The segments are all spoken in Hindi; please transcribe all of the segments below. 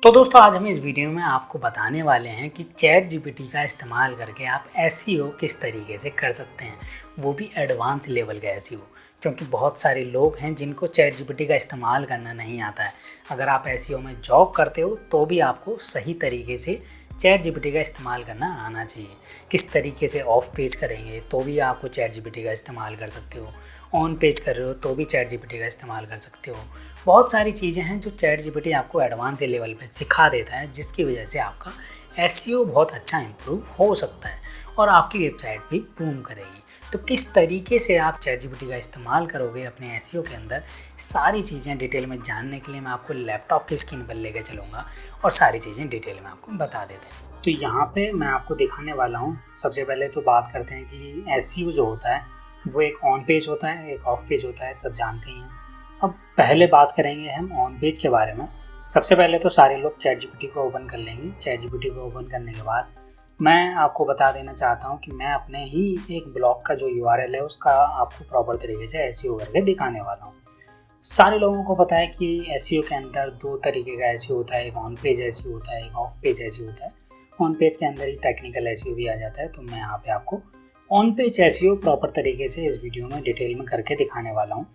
तो दोस्तों आज हम इस वीडियो में आपको बताने वाले हैं कि चैट जीपीटी का इस्तेमाल करके आप एसईओ किस तरीके से कर सकते हैं, वो भी एडवांस लेवल का एसईओ। क्योंकि बहुत सारे लोग हैं जिनको चैट जीपीटी का इस्तेमाल करना नहीं आता है। अगर आप एसईओ में जॉब करते हो तो भी आपको सही तरीके से चैट जीपीटी का इस्तेमाल करना आना चाहिए। किस तरीके से ऑफ पेज करेंगे तो भी आपको चैट जीपीटी का इस्तेमाल कर सकते हो, ऑन पेज कर रहे हो तो भी चैट जीपीटी का इस्तेमाल कर सकते हो। बहुत सारी चीज़ें हैं जो चैट जीपीटी आपको एडवांस लेवल पे सिखा देता है, जिसकी वजह से आपका एसईओ बहुत अच्छा इम्प्रूव हो सकता है और आपकी वेबसाइट भी बूम करेगी। तो किस तरीके से आप चैट जीपीटी का इस्तेमाल करोगे अपने एसईओ के अंदर, सारी चीज़ें डिटेल में जानने के लिए मैं आपको लैपटॉप की स्क्रीन पर लेकर चलूँगा और सारी चीज़ें डिटेल में आपको बता देते हैं। तो यहाँ पे मैं आपको दिखाने वाला हूँ। सबसे पहले तो बात करते हैं कि एसईओ जो होता है वो एक ऑन पेज होता है, एक ऑफ पेज होता है, सब जानते ही हैं। अब पहले बात करेंगे हम ऑन पेज के बारे में। सबसे पहले तो सारे लोग चैट जीपीटी को ओपन कर लेंगे। चैट जीपीटी को ओपन करने के बाद मैं आपको बता देना चाहता हूँ कि मैं अपने ही एक ब्लॉग का जो यूआरएल है उसका आपको प्रॉपर तरीके से एसईओ करके दिखाने वाला हूँ। सारे लोगों को पता है कि एसईओ के अंदर दो तरीके का एसईओ होता है, एक ऑन पेज एसईओ होता है, एक ऑफ पेज एसईओ होता है। ऑन पेज के अंदर ही टेक्निकल एसईओ भी आ जाता है। तो मैं यहाँ पे आपको ऑन पेज एसईओ प्रॉपर तरीके से इस वीडियो में डिटेल में करके दिखाने वाला हूँ।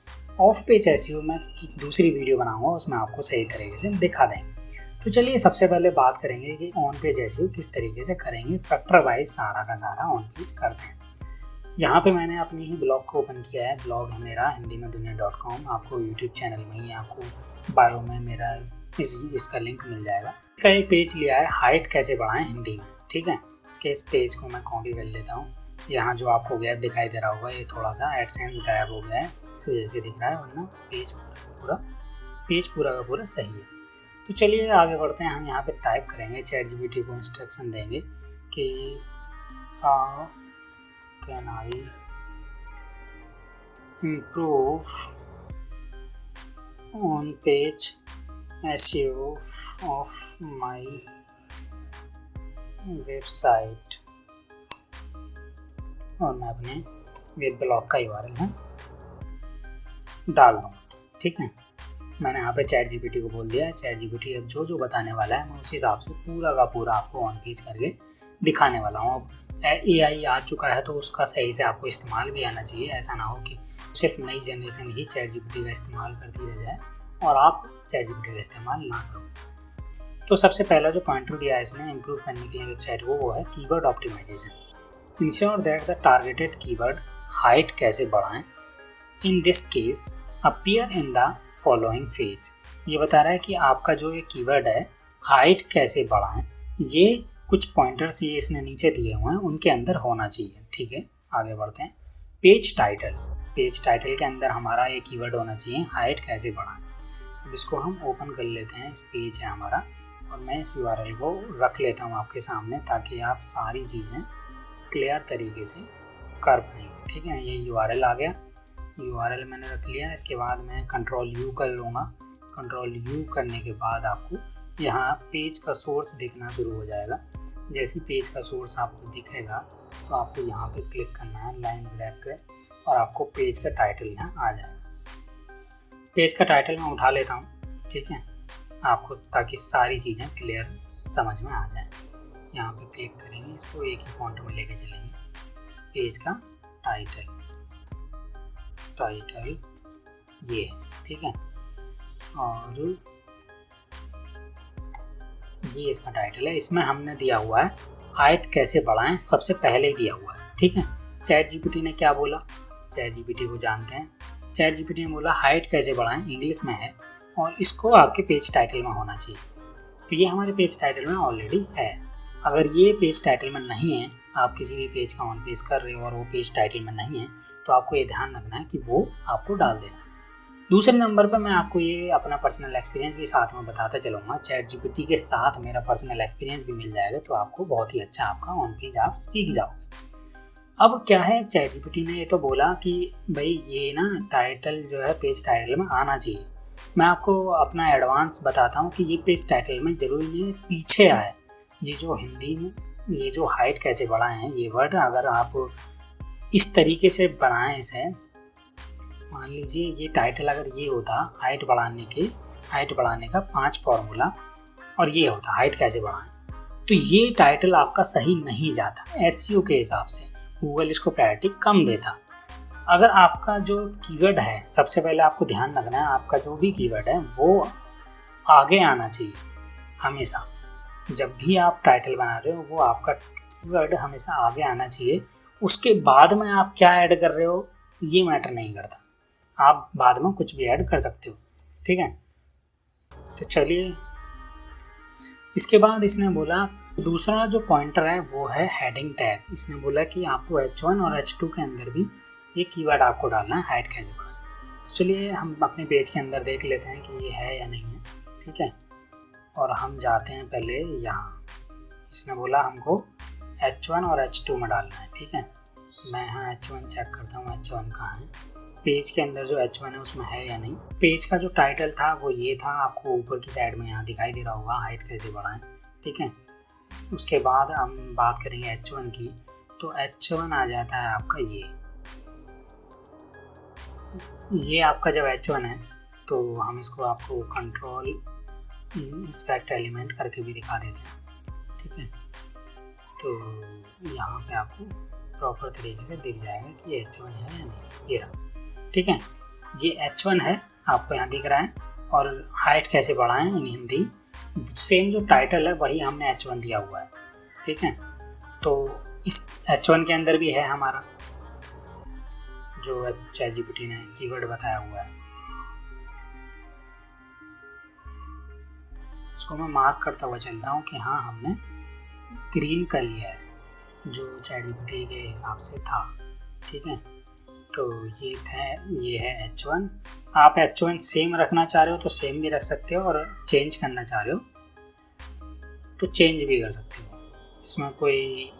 ऑफ पेज एसईओ में दूसरी वीडियो बनाऊंगा, उसमें आपको सही तरीके से दिखा देंगे। तो चलिए सबसे पहले बात करेंगे कि ऑन पेज एसईओ किस तरीके से करेंगे। फैक्टर वाइज सारा का सारा ऑन पेज करते हैं। यहाँ पे मैंने अपनी ही ब्लॉग को ओपन किया है। ब्लॉग है मेरा hindimedunia.com। आपको यूट्यूब चैनल में ही आपको बायो में मेरा इसका लिंक मिल जाएगा। इसका एक पेज लिया है, हाइट कैसे बढ़ाएं हिंदी में। ठीक है, इसके इस पेज को मैं कॉपी कर लेता हूँ। यहाँ जो आपको गैप दिखाई दे रहा होगा, ये थोड़ा सा एडसेंस गायब हो गया है, इस वजह से दिख रहा है, वरना पेज पूरा का पूरा सही है। तो चलिए आगे बढ़ते हैं। हम यहाँ पे टाइप करेंगे, चैट जीपीटी को इंस्ट्रक्शन देंगे कि can I improve on page SEO of my website, और मैं अपने वेब ब्लॉग का यूआरएल है डाल दूँगा। ठीक है, मैंने यहाँ पे चैट जीपीटी को बोल दिया है। चैट जीपीटी अब जो बताने वाला है मैं उस हिसाब से पूरा का पूरा आपको ऑन पेज करके दिखाने वाला हूँ। अब एआई आ चुका है तो उसका सही से आपको इस्तेमाल भी आना चाहिए। ऐसा ना हो कि सिर्फ नई जनरेशन ही चैट जीपीटी का इस्तेमाल करती रह जाए और आप चैट जीपीटी का इस्तेमाल ना करो। तो सबसे पहला जो पॉइंटर दिया है इसने इम्प्रूव करने के लिए वेबसाइट को, वो है keyword optimization. Ensure that the targeted keyword height कैसे बढ़ाएं, in this case appear in the following phase. ये बता रहा है कि आपका जो ये कीवर्ड है हाइट कैसे बढ़ाएं, ये कुछ पॉइंटर्स ये इसने नीचे दिए हुए हैं, उनके अंदर होना चाहिए। ठीक है, आगे बढ़ते हैं। पेज टाइटल के अंदर हमारा ये कीवर्ड होना चाहिए, हाइट कैसे बढ़ाएं। अब इसको हम ओपन कर लेते हैं। इस पेज है हमारा और मैं इस यूआरएल को रख लेता हूँ आपके सामने, ताकि आप सारी चीज़ें क्लियर तरीके से कर पाएंगे। ठीक है, ये यूआरएल आ गया, यूआरएल मैंने रख लिया। इसके बाद मैं कंट्रोल यू कर लूँगा। कंट्रोल यू करने के बाद आपको यहाँ पेज का सोर्स दिखना शुरू हो जाएगा। जैसे पेज का सोर्स आपको दिखेगा तो आपको यहाँ पे क्लिक करना है लाइन ग्रैब पे, और आपको पेज का टाइटल यहाँ आ जाएगा। पेज का टाइटल मैं उठा लेता हूँ, ठीक है, आपको, ताकि सारी चीज़ें क्लियर समझ में आ जाए। यहाँ पे क्लिक करेंगे, इसको एक ही फॉन्ट में लेके चलेंगे। पेज का टाइटल ये है, ठीक है, और ये इसका टाइटल है। इसमें हमने दिया हुआ है हाइट कैसे बढ़ाएं, सबसे पहले ही दिया हुआ है। ठीक है, चैट जीपीटी ने क्या बोला, चैट जीपीटी को जानते हैं। चैट जीपीटी ने बोला हाइट कैसे बढ़ाएं, इंग्लिश में है और इसको आपके पेज टाइटल में होना चाहिए। तो ये हमारे पेज टाइटल में ऑलरेडी है। अगर ये पेज टाइटल में नहीं है, आप किसी भी पेज का ऑन पेज कर रहे हो और वो पेज टाइटल में नहीं है, तो आपको ये ध्यान रखना है कि वो आपको डाल देना। दूसरे नंबर पर मैं आपको ये अपना पर्सनल एक्सपीरियंस भी साथ में बताता चलूँगा। चैट जीपीटी के साथ मेरा पर्सनल एक्सपीरियंस भी मिल जाएगा, तो आपको बहुत ही अच्छा आपका ऑन पेज आप सीख जाओगे। अब क्या है, चैट जीपीटी ने ये तो बोला कि भाई ये ना टाइटल जो है पेज टाइटल में आना चाहिए। मैं आपको अपना एडवांस बताता हूँ कि ये पेज टाइटल में जरूरी नहीं पीछे आए। ये जो हिंदी में ये जो हाइट कैसे बढ़ाएं हैं, ये वर्ड अगर आप इस तरीके से बनाएं इसे, मान लीजिए ये टाइटल अगर ये होता हाइट बढ़ाने का 5 फॉर्मूला और ये होता है हाइट कैसे बढ़ाएं। तो ये टाइटल आपका सही नहीं जाता एसईओ के हिसाब से, गूगल इसको प्रायोरिटी कम देता। अगर आपका जो कीवर्ड है, सबसे पहले आपको ध्यान रखना है आपका जो भी कीवर्ड है वो आगे आना चाहिए हमेशा। जब भी आप टाइटल बना रहे हो वो आपका कीवर्ड हमेशा आगे आना चाहिए। उसके बाद में आप क्या ऐड कर रहे हो ये मैटर नहीं करता, आप बाद में कुछ भी ऐड कर सकते हो, ठीक है। तो चलिए, इसके बाद इसने बोला दूसरा जो पॉइंटर है वो है हेडिंग टैग। इसने बोला कि आपको H1 और H2 के अंदर भी ये कीवर्ड आपको डालना है, हाइट कैसे बढ़ाएं। तो चलिए हम अपने पेज के अंदर देख लेते हैं कि ये है या नहीं है, ठीक है। और हम जाते हैं पहले यहाँ, इसने बोला हमको H1 और H2 में डालना है, ठीक है। मैं यहाँ H1 चेक करता हूँ, H1 कहाँ है। पेज के अंदर जो H1 है उसमें है या नहीं। पेज का जो टाइटल था वो ये था, आपको ऊपर की साइड में यहाँ दिखाई दे रहा होगा, हाइट कैसे बढ़ाएं, ठीक है। उसके बाद हम बात करेंगे H1 की, तो H1 आ जाता है आपका ये आपका जब H1 है तो हम इसको आपको कंट्रोल इंस्पेक्ट एलिमेंट करके भी दिखा देते हैं, ठीक है। तो यहाँ पे आपको प्रॉपर तरीके से दिख जाएगा कि ये H1 है या नहीं, ये रहा, ठीक है। ये H1 है, आपको यहाँ दिख रहा है। और हाइट कैसे बढ़ाएं इन हिंदी, सेम जो टाइटल है वही हमने H1 दिया हुआ है, ठीक है। तो इस H1 के अंदर भी है हमारा जो ChatGPT ने कीवर्ड बताया हुआ है, उसको मैं मार्क करता हुआ चलता हूँ कि हाँ हमने ग्रीन कर लिया है जो ChatGPT के हिसाब से था, ठीक है। तो ये है H1। आप H1 सेम रखना चाह रहे हो तो सेम भी रख सकते हो, और चेंज करना चाह रहे हो तो चेंज भी कर सकते हो, इसमें कोई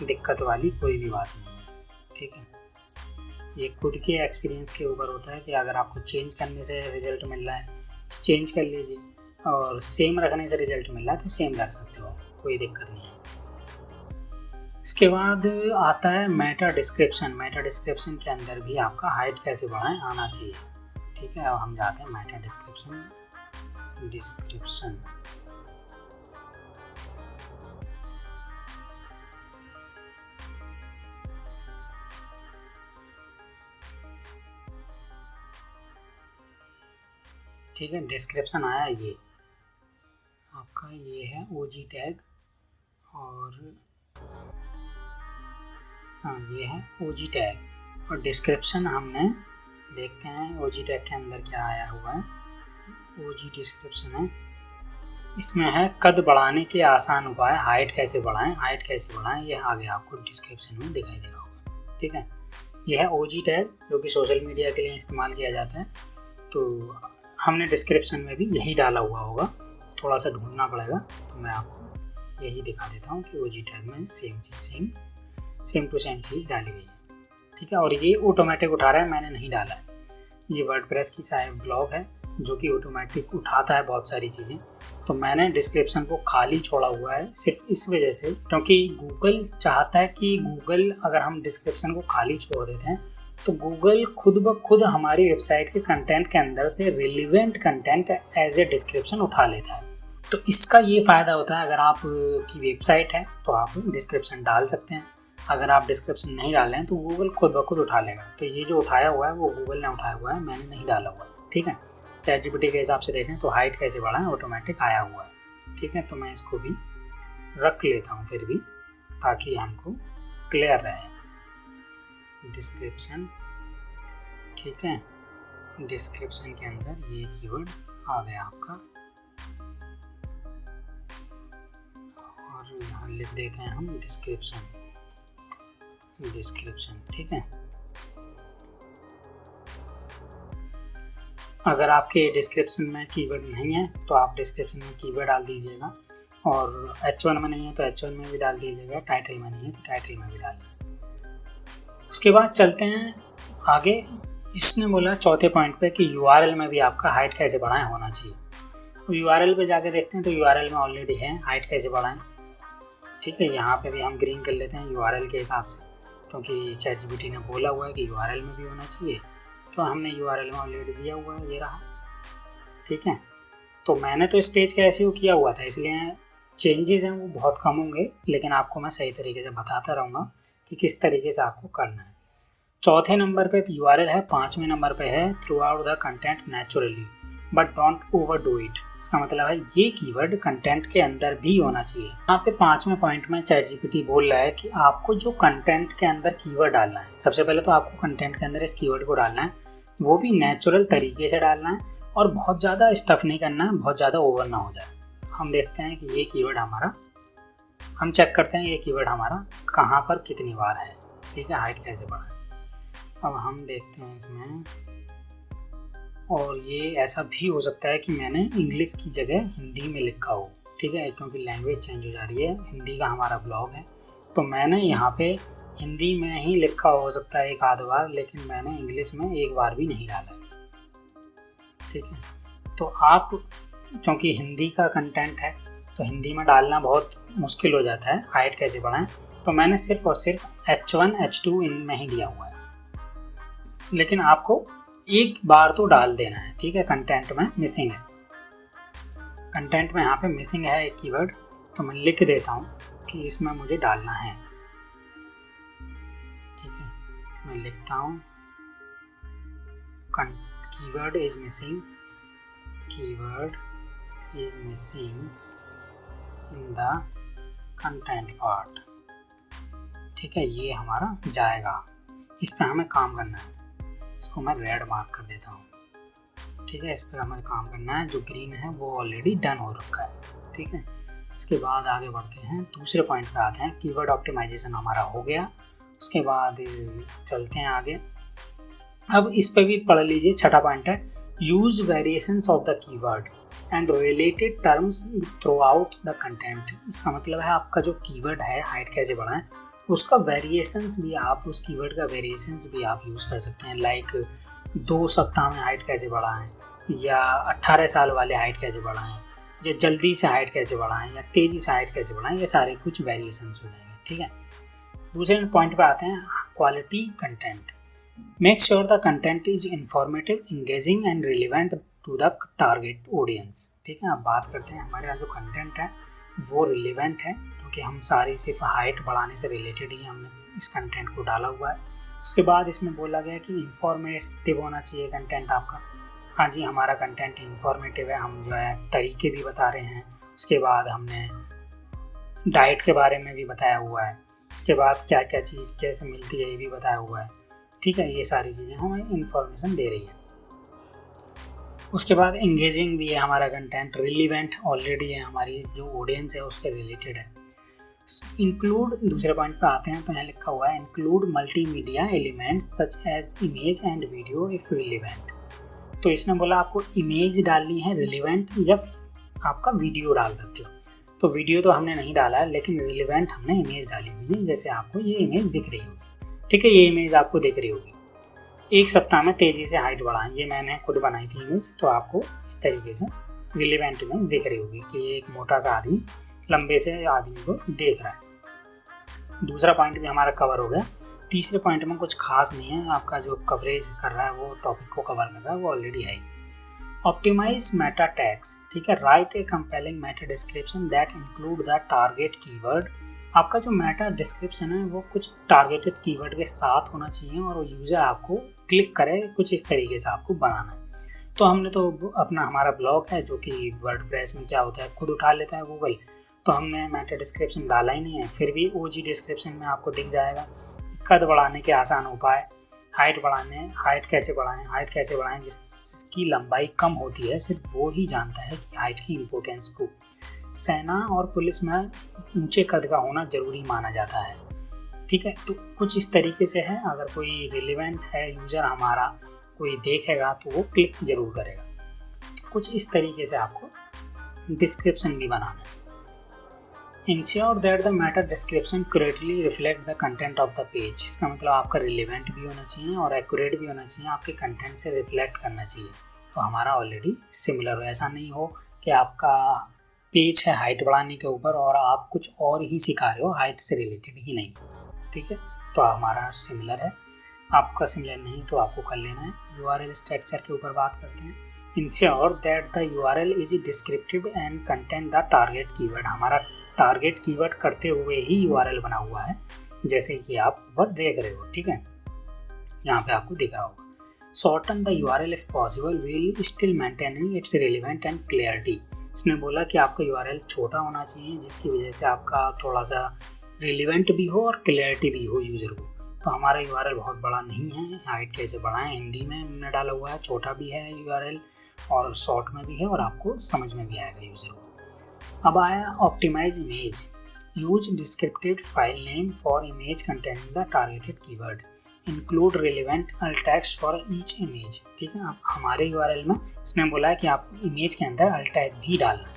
दिक्कत वाली कोई भी बात नहीं है, ठीक है। ये खुद के एक्सपीरियंस के ऊपर होता है कि अगर आपको चेंज करने से रिजल्ट मिल रहा है तो चेंज कर लीजिए, और सेम रखने से रिजल्ट मिल रहा है तो सेम रख सकते हो, कोई दिक्कत नहीं है। इसके बाद आता है मेटा डिस्क्रिप्शन। मेटा डिस्क्रिप्शन के अंदर भी आपका हाइट कैसे बढ़ाएं आना चाहिए, ठीक है। अब हम जाते हैं मेटा डिस्क्रिप्शन। ठीक है, डिस्क्रिप्शन आया ये आपका, ये है OG टैग, और हाँ ये है OG टैग। और डिस्क्रिप्शन हमने देखते हैं OG टैग के अंदर क्या आया हुआ है। OG डिस्क्रिप्शन है, इसमें है कद बढ़ाने के आसान उपाय, हाइट कैसे बढ़ाएं, ये आगे आपको डिस्क्रिप्शन में दिखाई देगा होगा, ठीक है। ये है OG टैग जो कि सोशल मीडिया के लिए इस्तेमाल किया जाता है। तो हमने डिस्क्रिप्शन में भी यही डाला हुआ होगा, थोड़ा सा ढूंढना पड़ेगा, तो मैं आपको यही दिखा देता हूँ कि OG टैग में सेम टू सेम चीज़ डाली गई है, ठीक है। और ये ऑटोमेटिक उठा रहा है, मैंने नहीं डाला है। ये वर्डप्रेस की साइट ब्लॉग है जो कि ऑटोमेटिक उठाता है बहुत सारी चीज़ें, तो मैंने डिस्क्रिप्शन को खाली छोड़ा हुआ है सिर्फ इस वजह से क्योंकि गूगल चाहता है कि अगर हम डिस्क्रिप्शन को खाली छोड़ देते हैं तो गूगल खुद ब खुद हमारी वेबसाइट के कंटेंट के अंदर से relevant content as a description उठा लेता है। तो इसका ये फ़ायदा होता है, अगर आप की वेबसाइट है तो आप डिस्क्रिप्शन डाल सकते हैं, अगर आप डिस्क्रिप्शन नहीं डाल रहे हैं तो गूगल खुद ब खुद उठा लेगा। तो ये जो उठाया हुआ है वो गूगल ने उठाया हुआ है, मैंने नहीं डाला हुआ है, ठीक है। ChatGPT के हिसाब से देखें तो हाइट कैसे बढ़ाएं ऑटोमेटिक आया हुआ है, ठीक है। तो मैं इसको भी रख लेता हूँ फिर भी, ताकि हमको क्लियर रहे। डिस्क्रिप्शन, ठीक है, डिस्क्रिप्शन के अंदर ये कीवर्ड आ गया आपका, और यहाँ लिख देते हैं हम डिस्क्रिप्शन, ठीक है। अगर आपके डिस्क्रिप्शन में कीवर्ड नहीं है तो आप डिस्क्रिप्शन में कीवर्ड डाल दीजिएगा, और H1 में नहीं है तो H1 में भी डाल दीजिएगा, टाइटल में नहीं है तो टाइटल में भी डाल दीजिएगा। उसके बाद चलते हैं आगे। इसने बोला चौथे पॉइंट पे कि URL में भी आपका हाइट कैसे बढ़ाएं होना चाहिए। तो URL पे जाके देखते हैं तो URL में ऑलरेडी है हाइट कैसे बढ़ाएं, ठीक है। यहाँ पे भी हम ग्रीन कर लेते हैं URL के हिसाब से, क्योंकि ChatGPT ने बोला हुआ है कि URL में भी होना चाहिए, तो हमने URL में ऑलरेडी दिया हुआ है, ये रहा, ठीक है। तो मैंने तो इस पेज का एसईओ किया हुआ था, इसलिए चेंजेस हैं वो बहुत कम होंगे, लेकिन आपको मैं सही तरीके से बताता रहूँगा कि किस तरीके से आपको करना है। चौथे नंबर पे यूआरएल है, पाँचवें नंबर पे है through out the content naturally but don't overdo it. इसका मतलब है ये कीवर्ड कंटेंट के अंदर भी होना चाहिए। यहाँ पे पाँचवें पॉइंट में चैट जीपीटी बोल रहा है कि आपको जो कंटेंट के अंदर कीवर्ड डालना है, सबसे पहले तो आपको कंटेंट के अंदर इस कीवर्ड को डालना है, वो भी नेचुरल तरीके से डालना है और बहुत ज़्यादा स्टफ नहीं करना है, बहुत ज़्यादा ओवर ना हो जाए। हम देखते हैं कि ये कीवर्ड हमारा, हम चेक करते हैं ये कीवर्ड हमारा कहाँ पर कितनी बार है। ठीक है, हाइट कैसे बढ़ाएं। अब हम देखते हैं इसमें, और ये ऐसा भी हो सकता है कि मैंने इंग्लिश की जगह हिंदी में लिखा हो। ठीक है, क्योंकि लैंग्वेज चेंज हो जा रही है, हिंदी का हमारा ब्लॉग है, तो मैंने यहाँ पे हिंदी में ही लिखा हो सकता है एक आध बार, लेकिन मैंने इंग्लिश में एक बार भी नहीं डाला। ठीक है, तो आप क्योंकि हिंदी का कंटेंट है तो हिंदी में डालना बहुत मुश्किल हो जाता है, हाइट कैसे बढ़ाएं, तो मैंने सिर्फ और सिर्फ H1 H2 इनमें ही दिया हुआ है, लेकिन आपको एक बार तो डाल देना है। ठीक है, कंटेंट में मिसिंग है, कंटेंट में यहाँ पे मिसिंग है एक कीवर्ड, तो मैं लिख देता हूँ कि इसमें मुझे डालना है। ठीक है, मैं लिखता हूँ keyword is missing, keyword is missing in the content part. ठीक है, ये हमारा जाएगा, इस पर हमें काम करना है। इसको मैं रेड मार्क कर देता हूँ। ठीक है, इस पर हमें काम करना है, जो ग्रीन है वो ऑलरेडी डन हो रखा है। ठीक है, इसके बाद आगे बढ़ते हैं, दूसरे पॉइंट पे आते हैं। कीवर्ड ऑप्टिमाइजेशन हमारा हो गया, उसके बाद चलते हैं आगे। अब इस पर भी पढ़ लीजिए, छठा पॉइंट है use variations of the keyword and related terms through out the content. इसका मतलब है आपका जो कीवर्ड है हाइट कैसे बढ़ाएं, उसका वेरिएशंस भी आप, उस कीवर्ड का वेरिएशंस भी आप यूज़ कर सकते हैं। लाइक 2 सप्ताह में हाइट कैसे बढ़ाएं, या 18 साल वाले हाइट कैसे बढ़ाएं, या जल्दी से हाइट कैसे बढ़ाएं, या तेज़ी से हाइट कैसे बढ़ाएं, ये सारे कुछ वेरिएशंस हो जाएंगे। ठीक है, दूसरे पॉइंट पे आते हैं, quality content. Make sure the content is informative, engaging and relevant to the target audience. ठीक है, अब बात करते हैं हमारे यहाँ जो कंटेंट है वो रिलेवेंट है, क्योंकि हम सारी सिर्फ हाइट बढ़ाने से रिलेटेड ही हमने इस कंटेंट को डाला हुआ है। उसके बाद इसमें बोला गया कि इंफॉर्मेटिव होना चाहिए कंटेंट आपका। हाँ जी, हमारा कंटेंट इंफॉर्मेटिव है, हम जो है तरीके भी बता रहे हैं। उसके बाद हमने डाइट के बारे में भी बताया हुआ है, उसके बाद क्या क्या चीज़ कैसे मिलती है ये भी बताया हुआ है। ठीक है, ये सारी चीज़ें हमें इंफॉर्मेशन दे रही है। उसके बाद एंगेजिंग भी है हमारा कंटेंट, रिलीवेंट ऑलरेडी है, हमारी जो ऑडियंस है उससे रिलेटेड है। इंक्लूड, दूसरे पॉइंट पे आते हैं, तो यहाँ लिखा हुआ है include multimedia elements such as image and video if relevant. तो इसने बोला आपको इमेज डालनी है रिलीवेंट, या आपका वीडियो डाल सकते हो। तो वीडियो तो हमने नहीं डाला है, लेकिन रिलीवेंट हमने इमेज डाली हुई है, जैसे आपको ये इमेज दिख रही होगी। ठीक है, ये इमेज आपको दिख रही होगी, 1 सप्ताह में तेज़ी से हाइट बढ़ाएं, ये मैंने खुद बनाई थी इमेज, तो आपको इस तरीके से रिलीवेंट इमेज दिख रही होगी कि एक मोटा सा आदमी लंबे से आदमी को देख रहा है। दूसरा पॉइंट भी हमारा कवर हो गया। तीसरे पॉइंट में कुछ खास नहीं है, आपका जो कवरेज कर रहा है वो टॉपिक को कवर कर रहा है, वो ऑलरेडी है। Optimize meta tags. ठीक है, write a compelling meta description that include the target keyword. आपका जो मेटा डिस्क्रिप्शन है वो कुछ टारगेटेड कीवर्ड के साथ होना चाहिए और वो यूज़र आपको क्लिक करे, कुछ इस तरीके से आपको बनाना है। तो हमने तो अपना, हमारा ब्लॉग है जो कि वर्डप्रेस में क्या होता है खुद उठा लेता है गूगल, तो हमने मेटा डिस्क्रिप्शन डाला ही नहीं है, फिर भी ओजी डिस्क्रिप्शन में आपको दिख जाएगा कद बढ़ाने के आसान उपाय, हाइट कैसे बढ़ाएं जिसकी लंबाई कम होती है, सिर्फ वो ही जानता है कि हाइट की इम्पोर्टेंस को। सेना और पुलिस में ऊंचे कद का होना जरूरी माना जाता है। ठीक है, तो कुछ इस तरीके से है, अगर कोई रिलेवेंट है यूज़र हमारा, कोई देखेगा तो वो क्लिक जरूर करेगा। तो कुछ इस तरीके से आपको डिस्क्रिप्शन भी बनाना है। Ensure that the meta description accurately reflect the content of the page। इसका मतलब आपका रिलेवेंट भी होना चाहिए और एक्यूरेट भी होना चाहिए, आपके कंटेंट से रिफ्लेक्ट करना चाहिए। तो हमारा ऑलरेडी सिमिलर हो, ऐसा नहीं हो कि आपका पेज है हाइट बढ़ाने के ऊपर और आप कुछ और ही सिखा रहे हो, हाइट से रिलेटेड ही नहीं। ठीक है, तो हमारा सिमिलर है, आपका सिमिलर नहीं तो आपको कर लेना है। URL स्ट्रक्चर के ऊपर बात करते हैं। Ensure that the URL is descriptive and contain the target keyword. हमारा टारगेट कीवर्ड करते हुए ही URL बना हुआ है, जैसे कि आप ऊपर देख रहे हो। ठीक है, यहाँ पे आपको दिख रहा होगा। Shorten the URL if possible will still maintaining it's relevant and clarity. इसने बोला कि आपका URL छोटा होना चाहिए, जिसकी वजह से आपका थोड़ा सा रिलेवेंट भी हो और क्लियरिटी भी हो यूज़र को। तो हमारा URL बहुत बड़ा नहीं है, हाइट कैसे बढ़ाएं, हिंदी में हमने डाला हुआ है, छोटा भी है URL और शॉर्ट में भी है और आपको समझ में भी आएगा यूज़र को। अब आया optimize image. Use descriptive file name for image containing the targeted keyword, include relevant alt tags for each image. ठीक है, अब हमारे URL में इसने बोला है कि आप इमेज के अंदर अल्ट टैग भी डालना।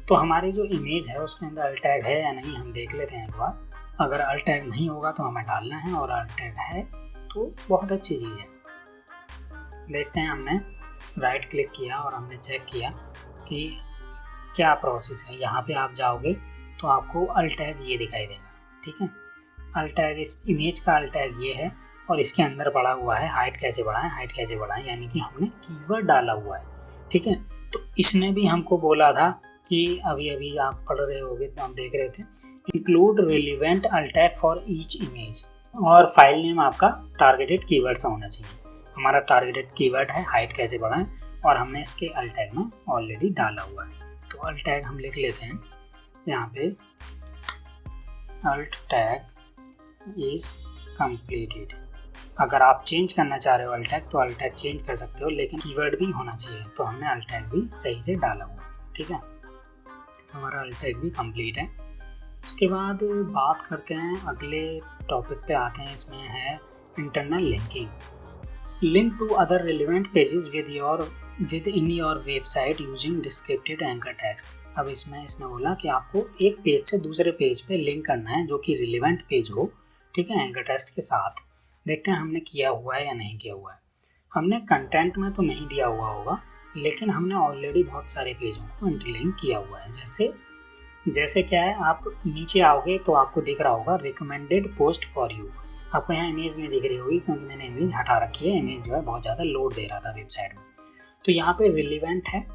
तो हमारी जो इमेज है उसके अंदर अल्ट टैग है या नहीं हम देख लेते हैं एक बार। अगर अल्ट टैग नहीं होगा तो हमें डालना है, और अल्ट टैग है तो बहुत अच्छी चीज़ है। देखते हैं, हमने राइट क्लिक किया और हमने चेक किया कि क्या प्रोसेस है। यहाँ पे आप जाओगे तो आपको अल्ट टैग ये दिखाई देगा। ठीक है, अल्ट टैग, इस इमेज का अल्ट टैग ये है और इसके अंदर पड़ा हुआ है हाइट कैसे बढ़ाएं, हाइट कैसे बढ़ाएं, यानी कि हमने कीवर्ड डाला हुआ है। ठीक है, तो इसने भी हमको बोला था कि अभी अभी आप पढ़ रहे होगे तो आप देख रहे थे, include relevant alt tag for each image, और फाइल नेम आपका टारगेटेड कीवर्ड से होना चाहिए। हमारा टारगेटेड कीवर्ड है हाइट कैसे बढ़ाएं और हमने इसके अल्ट टैग में ऑलरेडी डाला हुआ है। तो अल्ट टैग हम लिख लेते हैं यहाँ पे, अल्ट टैग इज कंप्लीटेड। अगर आप चेंज करना चाह रहे हो अल्ट टैग तो अल्ट टैग चेंज कर सकते हो, लेकिन कीवर्ड भी होना चाहिए। तो हमने अल्ट टैग भी सही से डाला हुआ है। ठीक है, हमारा अल्ट टैग भी कंप्लीट है। उसके बाद बात करते हैं, अगले टॉपिक पे आते हैं। इसमें है internal linking. Link to other relevant pages within your website using descriptive anchor text. अब इसमें इसने बोला कि आपको एक पेज से दूसरे पेज पे लिंक करना है जो कि रिलेवेंट पेज हो। ठीक है, एंकर टेक्स्ट के साथ। देखते हैं हमने किया हुआ है या नहीं किया हुआ है। हमने कंटेंट में तो नहीं दिया हुआ होगा, लेकिन हमने ऑलरेडी बहुत सारे पेजों को इंटरलिंक किया हुआ है। जैसे क्या है, आप नीचे आओगे तो आपको दिख रहा होगा रिकमेंडेड पोस्ट फॉर यू। आपको यहाँ इमेज नहीं दिख रही होगी क्योंकि मैंने इमेज हटा रखी है। इमेज जो है बहुत ज़्यादा लोड दे रहा था वेबसाइट में। तो यहाँ पे रिलेवेंट है।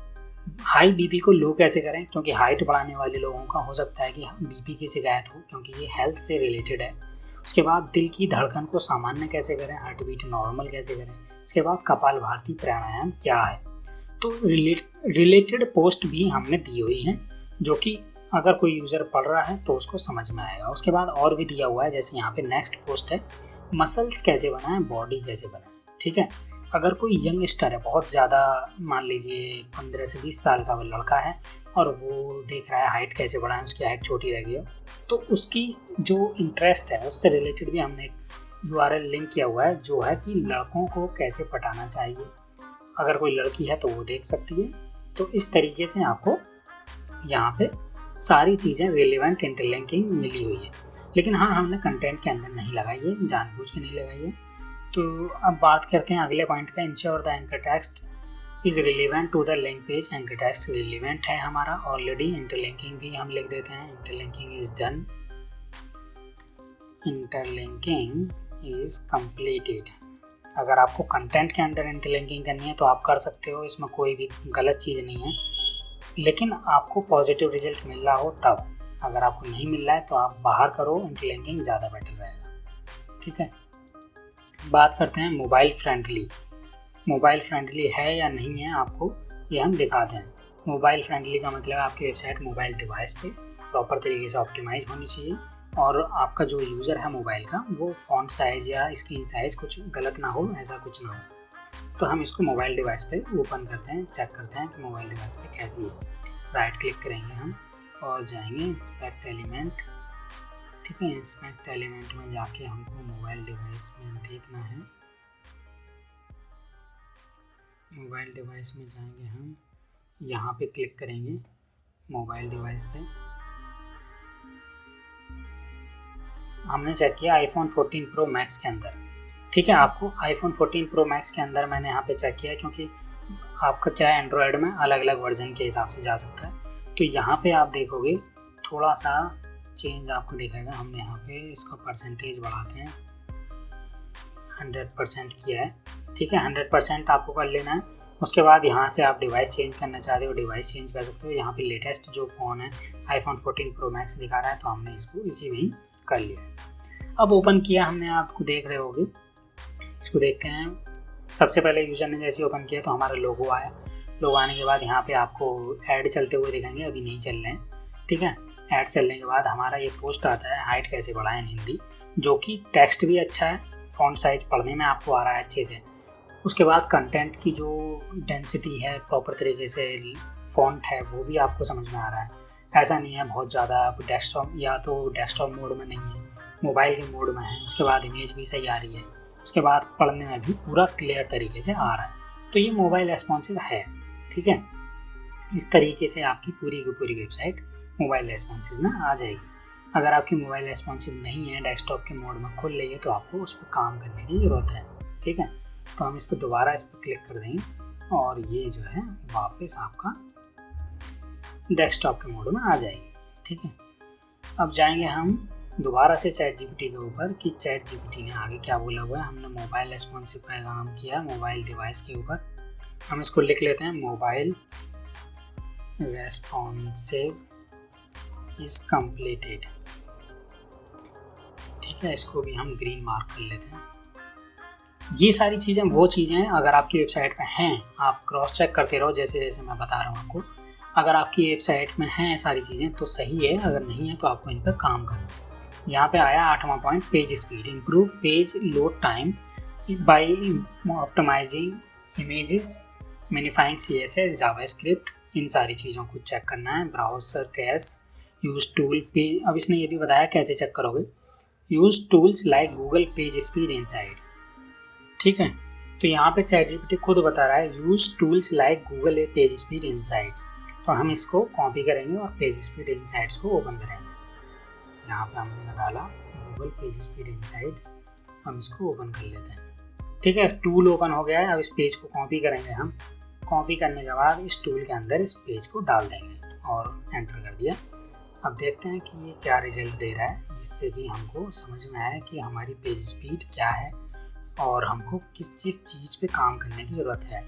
हाई बीपी को लो कैसे करें, क्योंकि हाइट बढ़ाने वाले लोगों का हो सकता है कि बीपी की शिकायत हो, क्योंकि ये हेल्थ से रिलेटेड है। उसके बाद दिल की धड़कन को सामान्य कैसे करें, हार्ट बीट नॉर्मल कैसे करें। इसके बाद कपालभाति प्राणायाम क्या है। तो रिलेटेड पोस्ट भी हमने दी हुई हैं, जो कि अगर कोई यूज़र पढ़ रहा है तो उसको समझ में आएगा। उसके बाद और भी दिया हुआ है, जैसे यहाँ पे नेक्स्ट पोस्ट है, मसल्स कैसे बनाएं, बॉडी कैसे बनाएं। ठीक है, अगर कोई यंगस्टर है, बहुत ज़्यादा, मान लीजिए 15 से 20 साल का वो लड़का है और वो देख रहा है हाइट कैसे बढ़ाएं, उसकी हाइट छोटी रह गई हो, तो उसकी जो इंटरेस्ट है उससे रिलेटेड भी हमने एक URL लिंक किया हुआ है, जो है कि लड़कों को कैसे पटाना चाहिए। अगर कोई लड़की है तो वो देख सकती है। तो इस तरीके से आपको यहाँ पे सारी चीज़ें रिलेवेंट इंटरलिंकिंग मिली हुई है। लेकिन हाँ, हमने कंटेंट के अंदर नहीं लगाई है, जानबूझ के नहीं लगाई है। तो अब बात करते हैं अगले पॉइंट पे, ensure the anchor text is relevant to the link page. Anchor text relevant है हमारा ऑलरेडी। इंटरलिंकिंग भी हम लिख देते हैं, interlinking is done, interlinking is completed. अगर आपको कंटेंट के अंदर इंटरलिंकिंग करनी है तो आप कर सकते हो, इसमें कोई भी गलत चीज़ नहीं है, लेकिन आपको पॉजिटिव रिजल्ट मिल रहा हो तब। अगर आपको नहीं मिल रहा है तो आप बाहर करो, इंटरलिंकिंग ज़्यादा बेटर रहेगा। ठीक है, बात करते हैं मोबाइल फ्रेंडली। मोबाइल फ्रेंडली है या नहीं है आपको ये हम दिखाते हैं। मोबाइल फ्रेंडली का मतलब आपकी वेबसाइट मोबाइल डिवाइस पे प्रॉपर तरीके से ऑप्टिमाइज होनी चाहिए, और आपका जो यूज़र है मोबाइल का वो फ़ॉन्ट साइज़ या स्क्रीन साइज़ कुछ गलत ना हो, ऐसा कुछ ना हो। तो हम इसको मोबाइल डिवाइस पे ओपन करते हैं, चेक करते हैं कि मोबाइल डिवाइस पे कैसी है। राइट क्लिक करेंगे हम और जाएंगे इंस्पेक्ट एलिमेंट। ठीक है, इंस्पेक्ट एलिमेंट में जाके हमको मोबाइल डिवाइस में देखना है। मोबाइल डिवाइस में जाएंगे हम, यहाँ पे क्लिक करेंगे मोबाइल डिवाइस पे। हमने चेक किया आईफोन 14 प्रो मैक्स के अंदर। ठीक है, आपको आईफोन 14 प्रो मैक्स के अंदर मैंने यहाँ पे चेक किया, क्योंकि आपका क्या है, एंड्रॉयड में अलग अलग वर्जन के हिसाब से जा सकता है। तो यहाँ पे आप देखोगे थोड़ा सा चेंज आपको दिखेगा। हमने यहाँ पे इसका परसेंटेज बढ़ाते हैं, 100% किया है। ठीक है, 100% आपको कर लेना है। उसके बाद यहाँ से आप डिवाइस चेंज करना चाहते हो, डिवाइस चेंज कर सकते हो। यहाँ पे लेटेस्ट जो फ़ोन है iPhone 14 Pro Max दिखा रहा है, तो हमने इसको इसी में ही कर लिया। अब ओपन किया हमने, आपको देख रहे होगे, इसको देखते हैं। सबसे पहले यूज़र ने जैसे ओपन किया तो हमारा लोगो आया। लोगो आने के बाद यहाँ पे आपको ऐड चलते हुए दिखेंगे, अभी नहीं चल रहे हैं, ठीक है। ऐड चलने के बाद हमारा ये पोस्ट आता है, हाइट कैसे बढ़ाएं इन हिंदी, जो कि टेक्स्ट भी अच्छा है, फ़ॉन्ट साइज़ पढ़ने में आपको आ रहा है अच्छे से। उसके बाद कंटेंट की जो डेंसिटी है, प्रॉपर तरीके से फ़ॉन्ट है, वो भी आपको समझ में आ रहा है। ऐसा नहीं है बहुत ज़्यादा आप डेस्कटॉप, या तो डेस्कटॉप मोड में नहीं है, मोबाइल के मोड में है। उसके बाद इमेज भी सही आ रही है, उसके बाद पढ़ने में भी पूरा क्लियर तरीके से आ रहा है। तो ये मोबाइल रेस्पॉन्सिव है, ठीक है। इस तरीके से आपकी पूरी की पूरी वेबसाइट मोबाइल रेस्पॉन्सिव में आ जाएगी। अगर आपकी मोबाइल रेस्पॉन्सिव नहीं है, डेस्कटॉप के मोड में खुल रही है, तो आपको उस पर काम करने की ज़रूरत है, ठीक है। तो हम इस पर दोबारा इस पर क्लिक कर देंगे और ये जो है वापस आपका डेस्कटॉप के मोड में आ जाएगी, ठीक है। अब जाएंगे हम दोबारा से चैट जीपीटी के ऊपर कि चैट जीपीटी ने आगे क्या बोला हुआ है। हमने मोबाइल रेस्पॉन्सिव का काम किया मोबाइल डिवाइस के ऊपर, हम इसको लिख लेते हैं मोबाइल रेस्पॉन्सिव इज कंप्लीटेड, ठीक है। इसको भी हम ग्रीन मार्क कर लेते हैं। ये सारी चीज़ें वो चीज़ें हैं, अगर आपकी वेबसाइट में हैं, आप क्रॉस चेक करते रहो जैसे जैसे मैं बता रहा हूँ आपको। अगर आपकी वेबसाइट में हैं सारी चीज़ें तो सही है, अगर नहीं है तो आपको इन पर काम करना है। यहाँ पे आया 8वां point, page speed, improve page load time by optimizing images, minifying CSS, JavaScript, इन सारी चीज़ों को चेक करना है। ब्राउज़र कैश, यूज टूल पे, अब इसने ये भी बताया कैसे चेक करोगे। Use tools like Google page speed inside, ठीक है। तो यहाँ पे चैट जीपीटी खुद बता रहा है use tools like Google page speed insights, तो हम इसको कॉपी करेंगे और पेज स्पीड इनसाइट्स को ओपन करेंगे। यहाँ पे हमने डाला गूगल पेज स्पीड इनसाइट्स, हम इसको ओपन कर लेते हैं, ठीक है। टूल ओपन हो गया है। अब इस पेज को कॉपी करेंगे हम। कॉपी करने के बाद इस टूल के अंदर इस पेज को डाल देंगे और एंटर कर दिया। अब देखते हैं कि ये क्या रिजल्ट दे रहा है, जिससे कि हमको समझ में आए कि हमारी पेज स्पीड क्या है और हमको किस चीज़ पे काम करने की ज़रूरत है।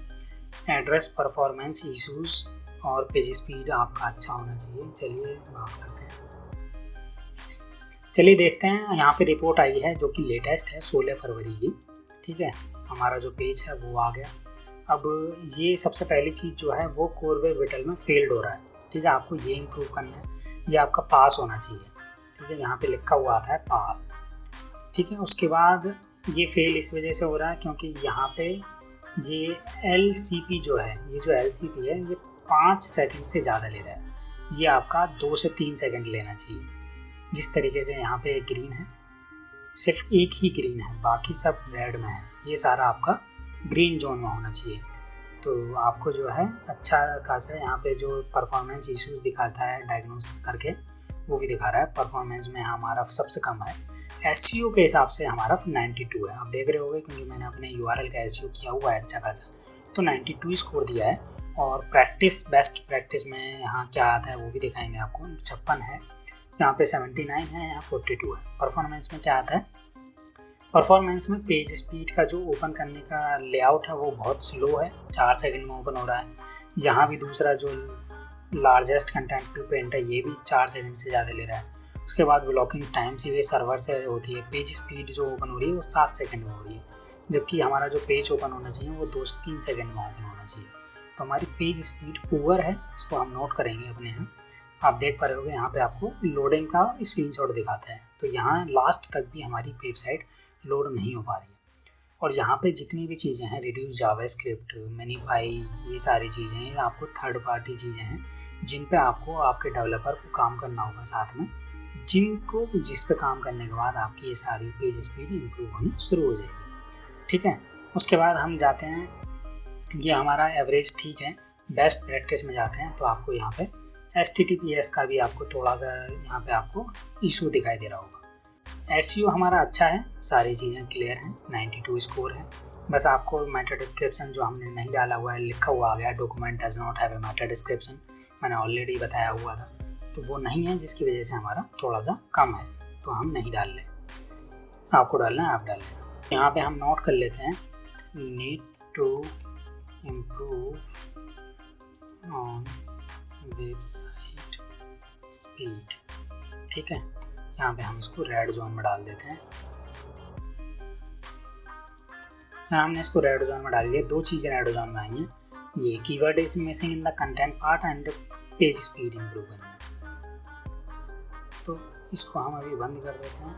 एड्रेस परफॉर्मेंस इश्यूज़ और पेज स्पीड आपका अच्छा होना चाहिए। चलिए बात करते हैं, चलिए देखते हैं। यहाँ पे रिपोर्ट आई है जो कि लेटेस्ट है 16 फरवरी की, ठीक है। हमारा जो पेज है वो आ गया। अब ये सबसे पहली चीज़ जो है वो कोर वेब विटल में फेल्ड हो रहा है, ठीक है। आपको ये इम्प्रूव करना है, ये आपका पास होना चाहिए, ठीक है। यहाँ पे लिखा हुआ आता है पास, ठीक है। उसके बाद ये फेल इस वजह से हो रहा है क्योंकि यहाँ पे ये LCP जो है, ये जो LCP है ये 5 सेकंड से ज़्यादा ले रहा है। ये आपका 2 से 3 सेकंड लेना चाहिए। जिस तरीके से यहाँ पे ग्रीन है, सिर्फ एक ही ग्रीन है, बाकी सब रेड में है। ये सारा आपका ग्रीन जोन में होना चाहिए। तो आपको जो है अच्छा खासा यहाँ पे जो परफॉर्मेंस इश्यूज़ दिखाता है डायग्नोसिस करके, वो भी दिखा रहा है। परफॉर्मेंस में हमारा सबसे कम है। SEO के हिसाब से हमारा 92 है, आप देख रहे होगे क्योंकि मैंने अपने URL का SEO किया हुआ है अच्छा खासा, तो 92 स्कोर दिया है। और प्रैक्टिस, बेस्ट प्रैक्टिस में यहाँ क्या आता है वो भी दिखाएंगे आपको। 56 है, यहाँ पे 79 है, यहाँ 42 है। परफॉर्मेंस में क्या आता है, परफॉर्मेंस में पेज स्पीड का जो ओपन करने का लेआउट है वो बहुत स्लो है, 4 सेकंड में ओपन हो रहा है। यहाँ भी दूसरा जो लार्जेस्ट कंटेंटफुल पेंट है ये भी 4 सेकंड से ज़्यादा ले रहा है। उसके बाद ब्लॉकिंग टाइम सीधे सर्वर से होती है। पेज स्पीड जो ओपन हो रही है वो 7 सेकंड में हो रही है, जबकि हमारा जो पेज ओपन होना चाहिए वो 2 से 3 सेकंड में ओपन होना चाहिए। तो हमारी पेज स्पीड पुअर है, इसको हम नोट करेंगे अपने यहाँ। आप देख पा रहे होगे यहाँ पे आपको लोडिंग का स्क्रीनशॉट दिखाता है, तो यहाँ लास्ट तक भी हमारी वेबसाइट लोड नहीं हो पा रही है। और यहाँ पे जितनी भी चीज़ें हैं, रिड्यूस जावास्क्रिप्ट, मिनिफाई, ये सारी चीज़ें हैं आपको थर्ड पार्टी चीज़ें हैं जिन पे आपको आपके डेवलपर को काम करना होगा साथ में, जिस पे काम करने के बाद आपकी ये सारी पेज स्पीड इम्प्रूव होनी शुरू हो जाएगी, ठीक है। उसके बाद हम जाते हैं, ये हमारा एवरेज ठीक है, बेस्ट प्रैक्टिस में जाते हैं। तो आपको यहाँ पे HTTPS का भी आपको थोड़ा सा यहाँ पे आपको इशू दिखाई दे रहा होगा। SEO हमारा अच्छा है, सारी चीज़ें क्लियर हैं, 92 स्कोर है। बस आपको मेटा डिस्क्रिप्शन जो हमने नहीं डाला हुआ है, लिखा हुआ आ गया document does not have a Meta description, मैंने ऑलरेडी बताया हुआ था, तो वो नहीं है, जिसकी वजह से हमारा थोड़ा सा कम है, तो हम नहीं डाल लें। आपको डालना है, आप डाल लें। यहाँ पे हम नोट कर लेते हैं, need to improve on website speed. ठीक है, यहाँ पे हम इसको रेड जोन में डाल देते हैं। यहाँ हमने इसको रेड जोन में डाल दिया। दो चीज़ें रेड जोन में आई हैं, ये keyword is missing in the content part and page speed improve करना। तो इसको हम अभी बंद कर देते हैं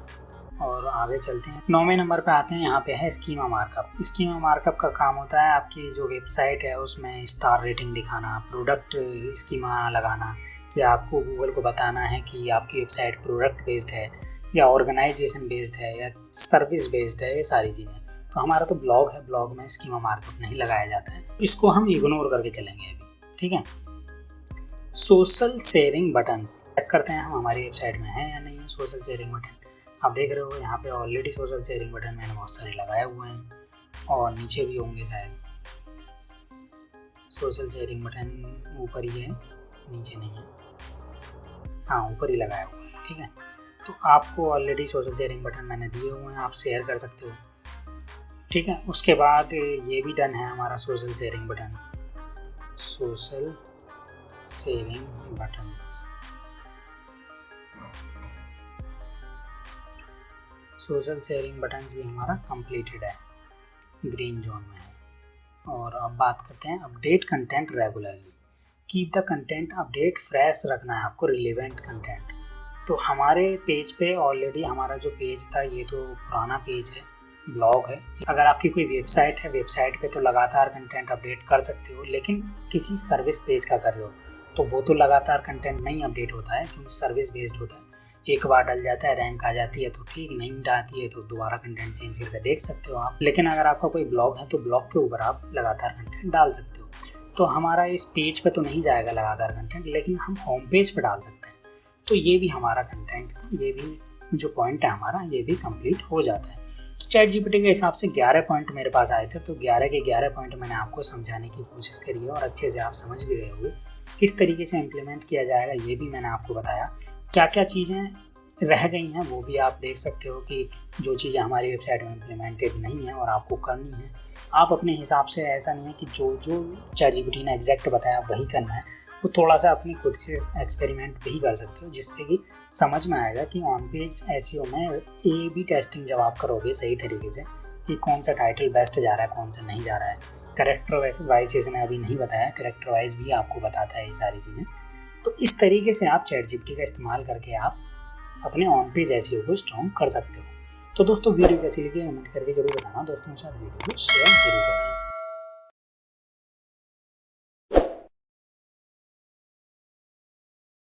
और आगे चलते हैं। 9वें नंबर पे आते हैं। यहाँ पे है स्कीमा मार्कअप। स्कीमा मार्कअप का काम होता है आपकी जो वेबसाइट है उसमें स्टार रेटिंग दिखाना, प्रोडक्ट स्कीमा लगाना, कि आपको गूगल को बताना है कि आपकी वेबसाइट प्रोडक्ट बेस्ड है या ऑर्गेनाइजेशन बेस्ड है या सर्विस बेस्ड है, ये सारी चीज़ें। तो हमारा तो ब्लॉग है, ब्लॉग में स्कीमा मार्कअप नहीं लगाया जाता है, इसको हम इग्नोर करके चलेंगे अभी। ठीक है, सोशल शेयरिंग बटन्स चेक करते हैं हम हमारी वेबसाइट में है या नहीं है सोशल शेयरिंग बटन। आप देख रहे हो यहाँ पे ऑलरेडी सोशल शेयरिंग बटन मैंने बहुत सारे लगाए हुए हैं और नीचे भी होंगे शायद। सोशल शेयरिंग बटन ऊपर ही है, नीचे नहीं है। हाँ, ऊपर ही लगाया हुआ है। ठीक है, तो आपको ऑलरेडी सोशल शेयरिंग बटन मैंने दिए हुए हैं, आप शेयर कर सकते हो। ठीक है, उसके बाद ये भी डन है हमारा social sharing button, social sharing buttons. Social sharing buttons भी हमारा कंप्लीटेड है, ग्रीन जोन में है। और अब बात करते हैं update content regularly. Keep the content update, fresh रखना है आपको, रिलेवेंट कंटेंट। तो हमारे पेज पे ऑलरेडी हमारा जो पेज था ये तो पुराना पेज है, ब्लॉग है। अगर आपकी कोई वेबसाइट है, वेबसाइट पे तो लगातार कंटेंट अपडेट कर सकते हो, लेकिन किसी सर्विस पेज का कर रहे हो तो वो तो लगातार कंटेंट नहीं अपडेट होता है, क्योंकि सर्विस बेस्ड होता है। एक बार डल जाता है, रैंक आ जाती है तो ठीक, नहीं आती है तो दोबारा कंटेंट चेंज करके देख सकते हो आप। लेकिन अगर आपका कोई ब्लॉग है तो ब्लॉग के ऊपर आप लगातार कंटेंट डाल सकते हो। तो हमारा इस पेज पे तो नहीं जाएगा लगातार कंटेंट, लेकिन हम होम पेज पे डाल सकते हैं। तो ये भी हमारा कंटेंट, ये भी जो पॉइंट है हमारा, ये भी कंप्लीट हो जाता है। तो चैट जीपीटी के हिसाब से 11 पॉइंट मेरे पास आए थे, तो 11 के 11 पॉइंट मैंने आपको समझाने की कोशिश करी है और अच्छे से आप समझ भी गए होंगे। किस तरीके से इम्प्लीमेंट किया जाएगा ये भी मैंने आपको बताया। क्या क्या चीज़ें रह गई हैं वो भी आप देख सकते हो, कि जो चीज़ें हमारी वेबसाइट में इम्प्लीमेंटेड नहीं है और आपको करनी है। आप अपने हिसाब से, ऐसा नहीं है कि जो चैट जीपीटी ने एग्जैक्ट बताया वही करना है, वो थोड़ा सा अपनी खुद से एक्सपेरिमेंट भी कर सकते हो, जिससे कि समझ में आएगा कि ऑन पेज एसईओ में A/B टेस्टिंग जब आप करोगे सही तरीके से कि कौन सा टाइटल बेस्ट जा रहा है, कौन सा नहीं जा रहा है। कैरेक्टर वाइज इसने अभी नहीं बताया, कैरेक्टर वाइज भी आपको बताता है ये सारी चीज़ें। तो इस तरीके से आप चैट जीपीटी का इस्तेमाल करके आप अपने ऑन पेज एसईओ को स्ट्रॉन्ग कर सकते हो। तो दोस्तों वीडियो कैसी लगी कमेंट करके जरूर बताना, दोस्तों के साथ वीडियो को शेयर जरूर करें।